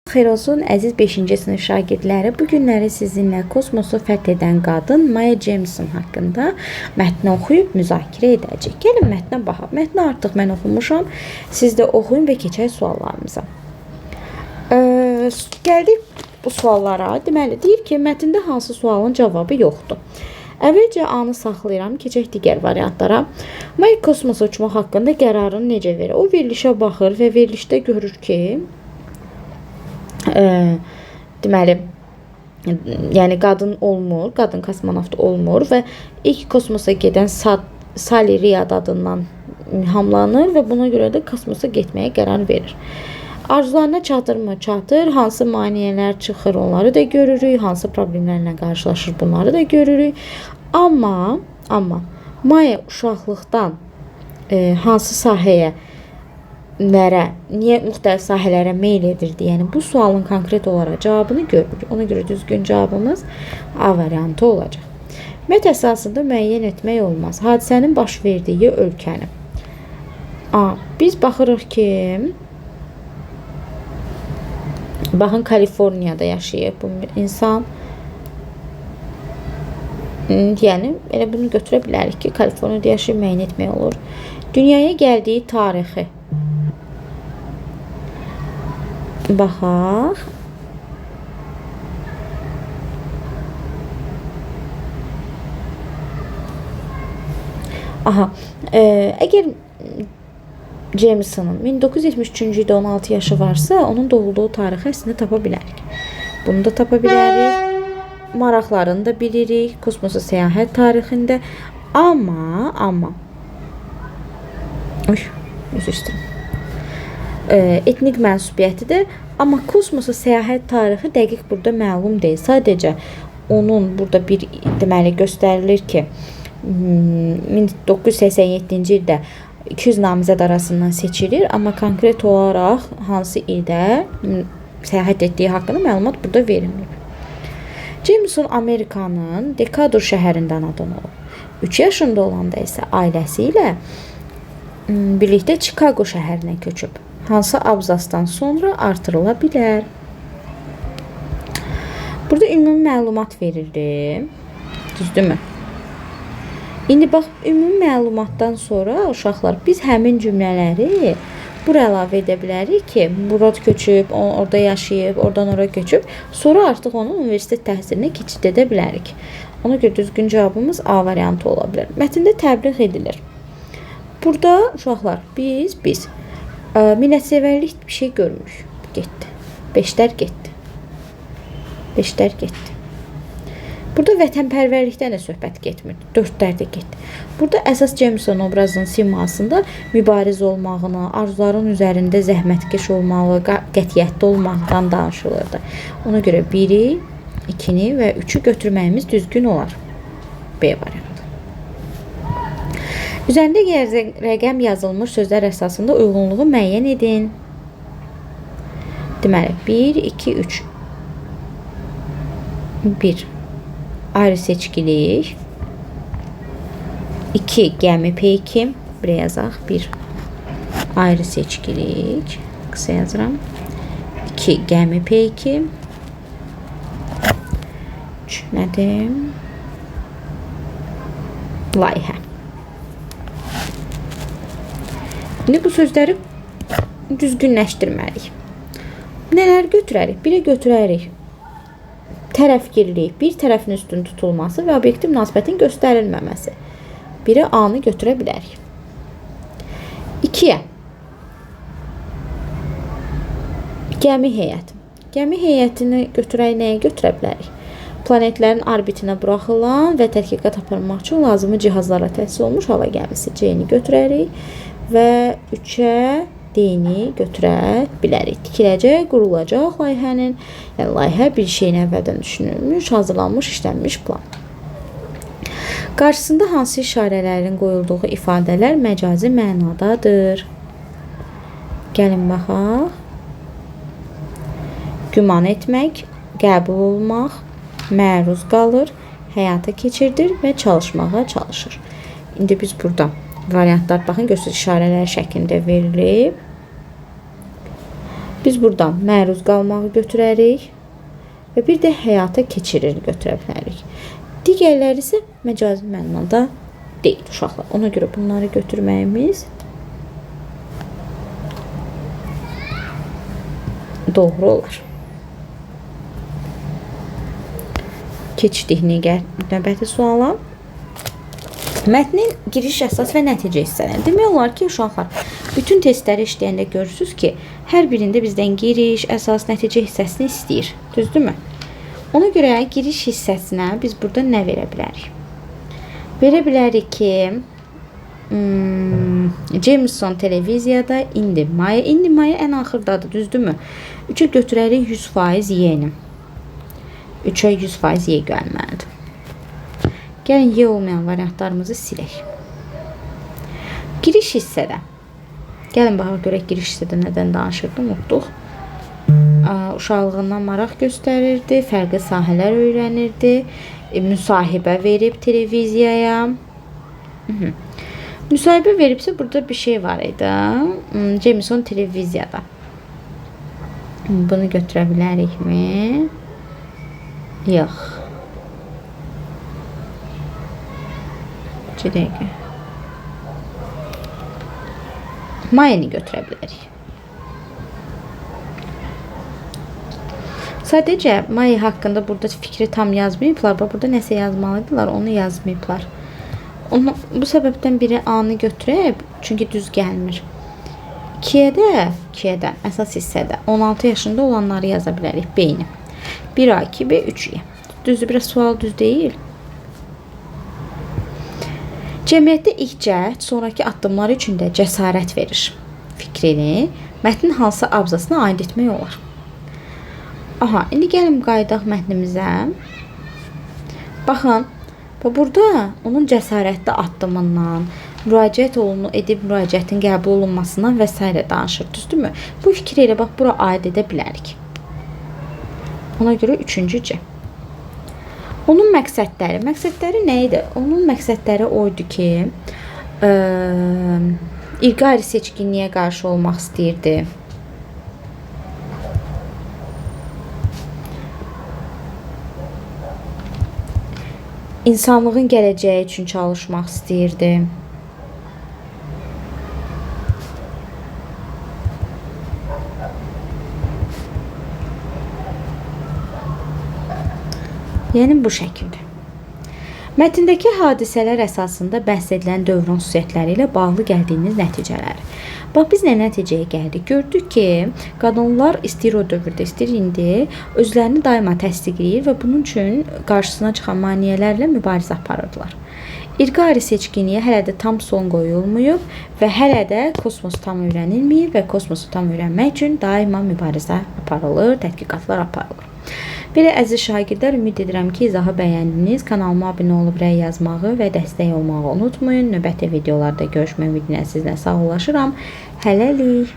Xeyir olsun əziz 5-ci sinif şagirdləri. Bu günləri sizinlə kosmosu fəth edən qadın Maya Jemison haqqında mətni oxuyub müzakirə edəcək. Gəlin mətnə baxaq. Mətni artıq mən oxumuşam. Siz də oxuyun və keçək suallarımıza. Gəldik bu suallara. Deməli, deyir ki, mətndə hansı sualın cavabı yoxdur. Əvvəlcə anı saxlayıram, keçək digər variantlara. Maya kosmosa uçmaq haqqında qərarını necə verir? O verilişə baxır və verilişdə görür ki, deməli, yəni qadın olmur, qadın kosmonavt olmur və ilk kosmosa gedən Sally Ride adından ilhamlanır və buna görə də kosmosa getməyə qərar verir. Arzularına çatırmı? Çatır. Hansı maneələr çıxır, onları da görürük. Hansı problemlərlə qarşılaşır, bunları da görürük. Amma Maya uşaqlıqdan hansı sahəyə niyə müxtəlif sahələrə meyl edirdi? Yəni bu sualın konkret olaraq cavabını görürük. Ona görə düzgün cavabımız A variantı olacaq. Mət əsasında müəyyən etmək olmaz. Hadisənin baş verdiyi ölkəni. Biz baxırıq ki, baxın, Kaliforniyada yaşayır bu insan. Yəni elə bunu götürə bilərik ki, Kaliforniyada yaşayır, müəyyən etmək olur. Dünyaya gəldiyi tarixi baxaq. Əgər Jameson'ın 1973-cü ildə 16 yaşı varsa, onun doğulduğu tarixi əslində tapa bilərik. Bunu da tapa bilərik. Maraqlarını da bilirik. Kosmosa səyahət tarixində. Amma üzr istəyirəm. Etnik mənsubiyyətidir. Amma kosmosa səyahət tarixi dəqiq burada məlum deyil. Sadəcə onun burada bir deməli göstərilir ki, 1987-ci ildə 200 namizəd arasından seçilir, amma konkret olaraq hansı ildə səyahət etdiyi haqqında məlumat burada verilmir. Jameson Amerikanın Decatur şəhərində anadan olub. 3 yaşında olanda isə ailəsi ilə birlikdə Chicago şəhərinə köçüb. Hansı abzasdan sonra artırıla bilər? Burada ümumi məlumat verildi. Düzdürmü? İndi bax, ümumi məlumatdan sonra uşaqlar biz həmin cümlələri bura əlavə edə bilərik ki, bura köçüb, orada yaşayıb, oradan ora köçüb, sonra artıq onun universitet təhsilinə keçid edə bilərik. Ona görə düzgün cavabımız A variantı ola bilər. Mətndə təbliğ edilir. Burada uşaqlar biz millətseverlik bir şey görmürük. Getdi. 5'lər getdi. 5'lər getdi. Burada vətənpərvərlikdən də söhbət getmir. 4'lər də getdi. Burada əsas Jameson obrazının simasında mübariz olmağını, arzuların üzərində zəhmətkeş olmağı, qətiyyətli olmaqdan danışılırdı. Ona görə 1'i, 2'ni və 3'ü götürməyimiz düzgün olar. B variantı. Üzərində rəqəm yazılmış sözlər əsasında uyğunluğu müəyyən edin. Deməli, 1, 2, 3. 1. Ayrı seçkilik. 2. Gəmi peyki. Buraya yazaq. 1. Ayrı seçkilik. Qısa yazıram. 2. Gəmi peyki. 3. Nədir? Layihə. İndi bu sözləri düzgünləşdirməliyik. Nələr götürərik? 1'e götürərik. Tərəfgirlik, bir tərəfin üstün tutulması və obyektiv münasibətin göstərilməməsi. 1'e A'nı götürə bilərik. 2'ye gəmi heyəti. Gəmi heyətini götürək, nəyə götürə bilərik? Planetlərin orbitinə buraxılan və tədqiqat aparmaq üçün lazımi cihazlara təsis olmuş hava gəmisi C-ni götürərik və 3'e D-ni götürə bilərik. Tikiləcək, qurulacaq layihənin, yəni layihə bir şeyin əvvəldən düşünülmüş, hazırlanmış, işlənmiş plan. Qarşısında hansı işarələrin qoyulduğu ifadələr məcazi mənadadır? Gəlin baxaq. Güman etmək, qəbul olmaq, məruz qalır, həyata keçirdir və çalışmağa çalışır. İndi biz burada variantlar baxın, göstərici işarələr şəklində verilib. Biz buradan məruz qalmağı götürərik və bir də həyata keçirir götürə bilərik. Digərləri isə məcazi mənada deyil uşaqlar. Ona görə bunları götürməyimiz doğru olar. Keçdik növbəti suala. Mətnin giriş, əsas və nəticə hissələri. Demək olar ki, uşaqlar, bütün testləri işləyəndə görürsünüz ki, hər birində bizdən giriş, əsas, nəticə hissəsini istəyir. Düzdürmü? Ona görə giriş hissəsinə biz burada nə verə bilərik? Verə bilərik ki, Jameson televiziyada indi maya ən axırdadır, düzdürmü? 3-ə götürərik 100% Y-ni. 3-ə 100% Y gəlməlidir. Gəlin Y olmayan variantlarımızı silək. Giriş hissədə. Gəlin baxaq görək giriş hissədə nədən danışırdı, unutduq. Uşaqlığından maraq göstərirdi, fərqli sahələr öyrənirdi, müsahibə verib televiziyaya. Müsahibə veribsə burada bir şey var idi. Jameson televiziyada. Bunu götürə bilərikmi? Yox. 2 dəqiqə. Mayeni götürə bilərik. Sadəcə Maya haqqında burada fikri tam yazmayıblar. Burada nəsə yazmalıdırlar, onu yazmayıblar. Bu səbəbdən biri A-nı götürüb, çünki düz gəlmir. 2-də, əsas hissədə 16 yaşında olanları yaza bilərik. B-ni. 1A, 2B, 3Y. Düzdür, biraz sual düz deyil. Cəmiyyətdə ilk cəhd sonraki addımlar üçün də cəsarət verir. Fikrini mətnin hansı abzasına aid etmək olar. Aha, indi gəlin qayıdaq mətnimizə. Baxın, burada onun cəsarətli addımından, müraciət edib müraciətin qəbul olunmasından və s. danışır, düzdürmü? Bu fikri ilə bax, bura aid edə bilərik. Ona görə 3-cü C. Onun məqsədləri. Məqsədləri nə idi? Onun məqsədləri oydu ki, irqi ayrı seçkinliyə qarşı olmaq istəyirdi. İnsanlığın gələcəyi üçün çalışmaq istəyirdi. Yəni bu şəkildə. Mətndəki hadisələr əsasında bəhs edilən dövrün xüsusiyyətləri ilə bağlı gəldiyiniz nəticələr. Bax, biz nə nəticəyə gəldik? Gördük ki, qadınlar istəyir o dövrdə, istəyir indi özlərini daima təsdiqləyir və bunun üçün qarşısına çıxan maneələrlə mübarizə aparırdılar. İrqi ayrı seçkinliyə hələ də tam son qoyulmayıb və hələ də kosmos tam öyrənilməyib və kosmosu tam öyrənmək üçün daima mübarizə aparılır, tədqiqatlar aparılır. Belə əziz şagirdlər, ümid edirəm ki, izahı bəyəndiniz. Kanalıma abunə olub rəy yazmağı və dəstək olmağı unutmayın. Növbəti videolarda görüşmək ümidinə sizlə sağollaşıram. Hələlik.